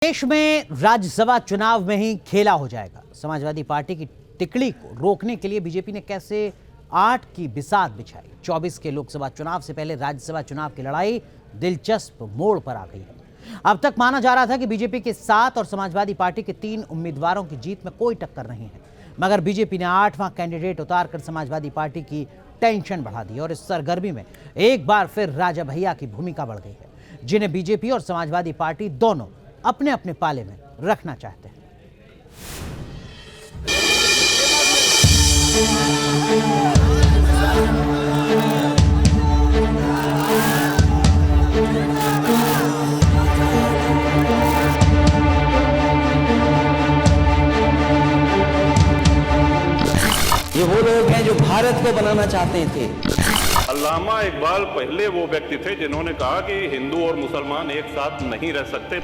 देश में राज्यसभा चुनाव में ही खेला हो जाएगा। समाजवादी पार्टी की टिकड़ी को रोकने के लिए बीजेपी ने कैसे 8 की बिसात बिछाई। 24 के लोकसभा चुनाव से पहले राज्यसभा चुनाव की लड़ाई दिलचस्प मोड़ पर आ गई है। अब तक माना जा रहा था कि बीजेपी के 7 और समाजवादी पार्टी के 3 उम्मीदवारों की जीत में कोई टक्कर नहीं है, मगर बीजेपी ने 8वां कैंडिडेट उतारकर समाजवादी पार्टी की टेंशन बढ़ा दी और इस सरगर्मी में एक बार फिर राजा भैया की भूमिका बढ़ गई है, जिन्हें बीजेपी और समाजवादी पार्टी दोनों अपने अपने पाले में रखना चाहते हैं। ये वो लोग हैं जो भारत को बनाना चाहते थे। अल्लामा इकबाल पहले वो व्यक्ति थे जिन्होंने कहा कि हिंदू और मुसलमान एक साथ नहीं रह सकते।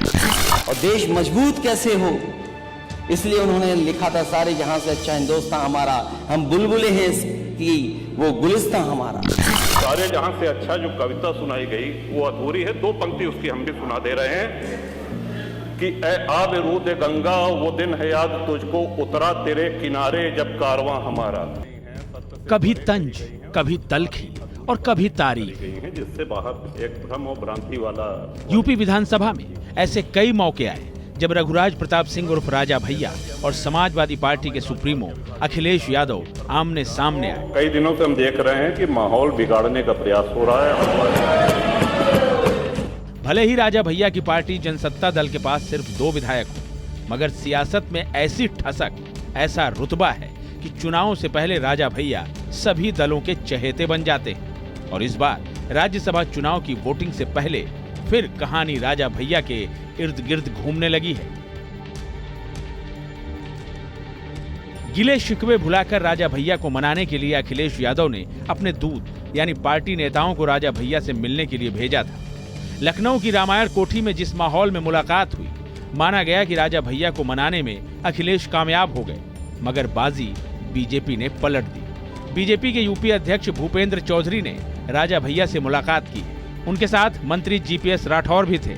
और देश मजबूत कैसे हो, इसलिए उन्होंने लिखा था सारे जहां से अच्छा हिंदुस्तान हमारा, हम बुलबुले हैं इसकी, वो गुलिस्तां हमारा। सारे जहां से अच्छा जो कविता सुनाई गई वो अधूरी है। 2 पंक्ति उसकी हम भी सुना दे रहे हैं कि ए आब रूद गंगा वो दिन है याद तुझको, उतरा तेरे किनारे जब कारवां हमारा। कभी तंज, कभी तलखी और कभी तारीफ, जिससे बाहर एक भ्रम और भ्रांति वाला। यूपी विधानसभा में ऐसे कई मौके आए जब रघुराज प्रताप सिंह उर्फ राजा भैया और समाजवादी पार्टी के सुप्रीमो अखिलेश यादव आमने सामने आए। कई दिनों से हम देख रहे हैं कि माहौल बिगाड़ने का प्रयास हो रहा है। भले ही राजा भैया की पार्टी जनसत्ता दल के पास सिर्फ 2 विधायक हो, मगर सियासत में ऐसी ठसक, ऐसा रुतबा है कि चुनावों से पहले राजा भैया सभी दलों के चहेते बन जाते हैं। और इस बार राज्यसभा चुनाव की वोटिंग से पहले फिर कहानी राजा भैया के इर्द गिर्द घूमने लगी है। गिले शिकवे भुलाकर राजा भैया को मनाने के लिए अखिलेश यादव ने अपने दूत यानी पार्टी नेताओं को राजा भैया से मिलने के लिए भेजा था। लखनऊ की रामायण कोठी में जिस माहौल में मुलाकात हुई, माना गया कि राजा भैया को मनाने में अखिलेश कामयाब हो गए, मगर बाजी बीजेपी ने पलट दी। बीजेपी के यूपी अध्यक्ष भूपेंद्र चौधरी ने राजा भैया से मुलाकात की। उनके साथ मंत्री जीपीएस राठौर भी थे।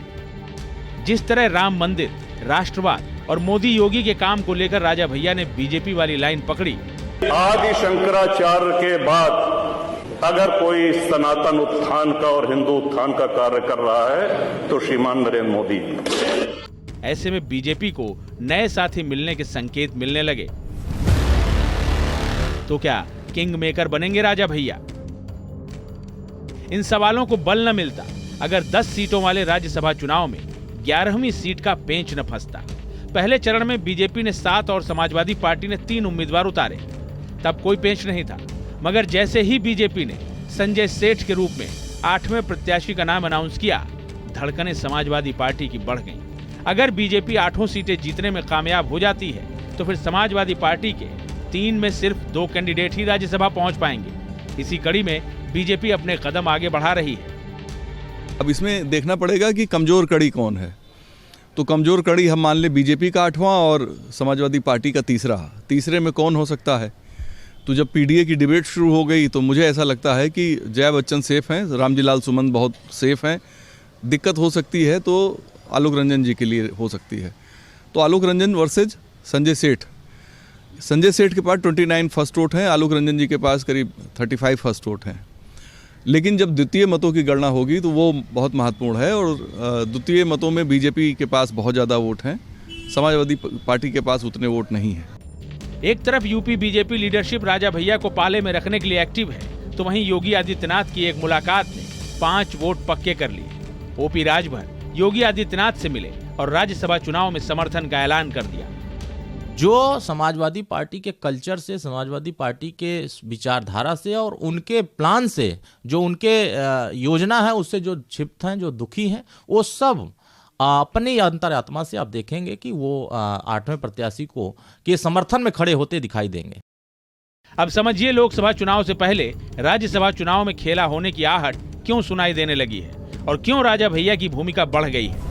जिस तरह राम मंदिर, राष्ट्रवाद और मोदी योगी के काम को लेकर राजा भैया ने बीजेपी वाली लाइन पकड़ी। आदि शंकराचार्य के बाद अगर कोई सनातन उत्थान का और हिंदू उत्थान का कार्य कर रहा है तो श्रीमान नरेंद्र मोदी। ऐसे में बीजेपी को नए साथी मिलने के संकेत मिलने लगे। तो क्या किंग मेकर बनेंगे राजा भैया? इन सवालों को बल न मिलता अगर 10 सीटों वाले राज्यसभा चुनाव में 11वीं सीट का पेंच न फंसता। पहले चरण में बीजेपी ने 7 और समाजवादी पार्टी ने 3 उम्मीदवार उतारे, तब कोई पेंच नहीं था। मगर जैसे ही बीजेपी ने संजय सेठ के रूप में 8वें प्रत्याशी का नाम अनाउंस किया, धड़कनें समाजवादी पार्टी की बढ़ गईं। अगर बीजेपी 8 सीटें जीतने में कामयाब हो जाती है तो फिर समाजवादी पार्टी के 3 में सिर्फ 2 कैंडिडेट ही राज्यसभा पहुंच पाएंगे। इसी कड़ी में बीजेपी अपने कदम आगे बढ़ा रही है। अब इसमें देखना पड़ेगा कि कमजोर कड़ी कौन है। तो कमजोर कड़ी हम मान ले बीजेपी का 8वां और समाजवादी पार्टी का तीसरे में कौन हो सकता है। तो जब पीडीए की डिबेट शुरू हो गई तो मुझे ऐसा लगता है कि जया बच्चन सेफ हैं, रामजी लाल सुमन बहुत सेफ हैं। दिक्कत हो सकती है तो आलोक रंजन जी के लिए हो सकती है। तो आलोक रंजन वर्सेज संजय सेठ। संजय सेठ के पास 29 फर्स्ट वोट हैं, आलोक रंजन जी के पास करीब 35 फर्स्ट वोट हैं। लेकिन जब द्वितीय मतों की गणना होगी तो वो बहुत महत्वपूर्ण है और द्वितीय मतों में बीजेपी के पास बहुत ज़्यादा वोट हैं, समाजवादी पार्टी के पास उतने वोट नहीं हैं। एक तरफ यूपी बीजेपी लीडरशिप राजा भैया को पाले में रखने के लिए एक्टिव है, तो वहीं योगी आदित्यनाथ की एक मुलाकात ने 5 वोट पक्के कर लिए। ओपी राजभर योगी आदित्यनाथ से मिले और राज्यसभा चुनाव में समर्थन का ऐलान कर दिया। जो समाजवादी पार्टी के कल्चर से, समाजवादी पार्टी के विचारधारा से और उनके प्लान से, जो उनके योजना है उससे जो क्षिप्त हैं, जो दुखी हैं, वो सब अपनी अंतरात्मा से आप देखेंगे कि वो 8वें प्रत्याशी को के समर्थन में खड़े होते दिखाई देंगे। अब समझिए लोकसभा चुनाव से पहले राज्यसभा चुनाव में खेला होने की आहट क्यों सुनाई देने लगी है और क्यों राजा भैया की भूमिका बढ़ गई है।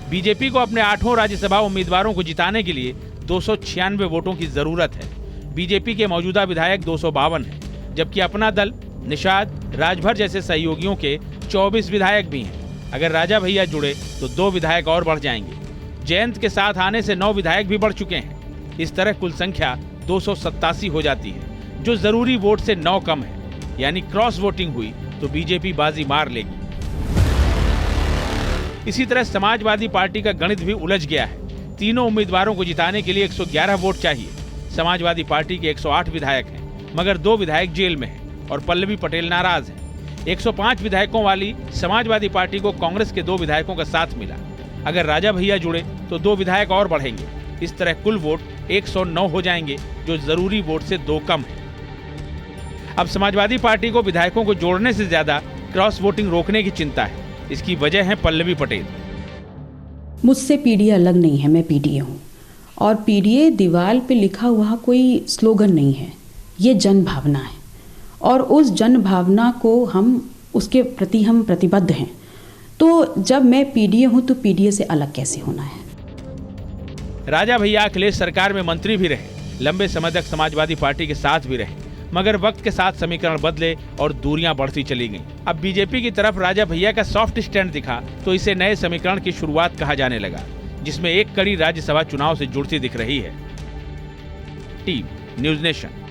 बीजेपी को अपने 8 राज्यसभा उम्मीदवारों को जिताने के लिए 296 वोटों की जरूरत है। बीजेपी के मौजूदा विधायक 252 हैं, जबकि अपना दल, निषाद, राजभर जैसे सहयोगियों के 24 विधायक भी हैं। अगर राजा भैया जुड़े तो 2 विधायक और बढ़ जाएंगे। जयंत के साथ आने से 9 विधायक भी बढ़ चुके हैं। इस तरह कुल संख्या 287 हो जाती है, जो जरूरी वोट से 9 कम है। यानी क्रॉस वोटिंग हुई तो बीजेपी बाजी मार लेगी। इसी तरह समाजवादी पार्टी का गणित भी उलझ गया है। तीनों उम्मीदवारों को जिताने के लिए 111 वोट चाहिए। समाजवादी पार्टी के 108 विधायक हैं, मगर 2 विधायक जेल में हैं और पल्लवी पटेल नाराज हैं। 105 विधायकों वाली समाजवादी पार्टी को कांग्रेस के 2 विधायकों का साथ मिला। अगर राजा भैया जुड़े तो 2 विधायक और बढ़ेंगे। इस तरह कुल वोट 109 हो जाएंगे, जो जरूरी वोट से 2 कम है। अब समाजवादी पार्टी को विधायकों को जोड़ने से ज्यादा क्रॉस वोटिंग रोकने की चिंता है। इसकी वजह है पल्लवी पटेल। मुझसे पीडीए अलग नहीं है, मैं पीडीए हूँ। और पीडीए दीवार पे लिखा हुआ कोई स्लोगन नहीं है, ये जन भावना है। और उस जन भावना को उसके प्रति हम प्रतिबद्ध हैं। तो जब मैं पीडीए हूँ तो पीडीए से अलग कैसे होना है। राजा भैया अखिलेश सरकार में मंत्री भी रहे, लंबे समय तक समाजवादी पार्टी के साथ भी रहे, मगर वक्त के साथ समीकरण बदले और दूरियां बढ़ती चली गईं। अब बीजेपी की तरफ राजा भैया का सॉफ्ट स्टैंड दिखा तो इसे नए समीकरण की शुरुआत कहा जाने लगा, जिसमें एक कड़ी राज्यसभा चुनाव से जुड़ती दिख रही है। Team news nation.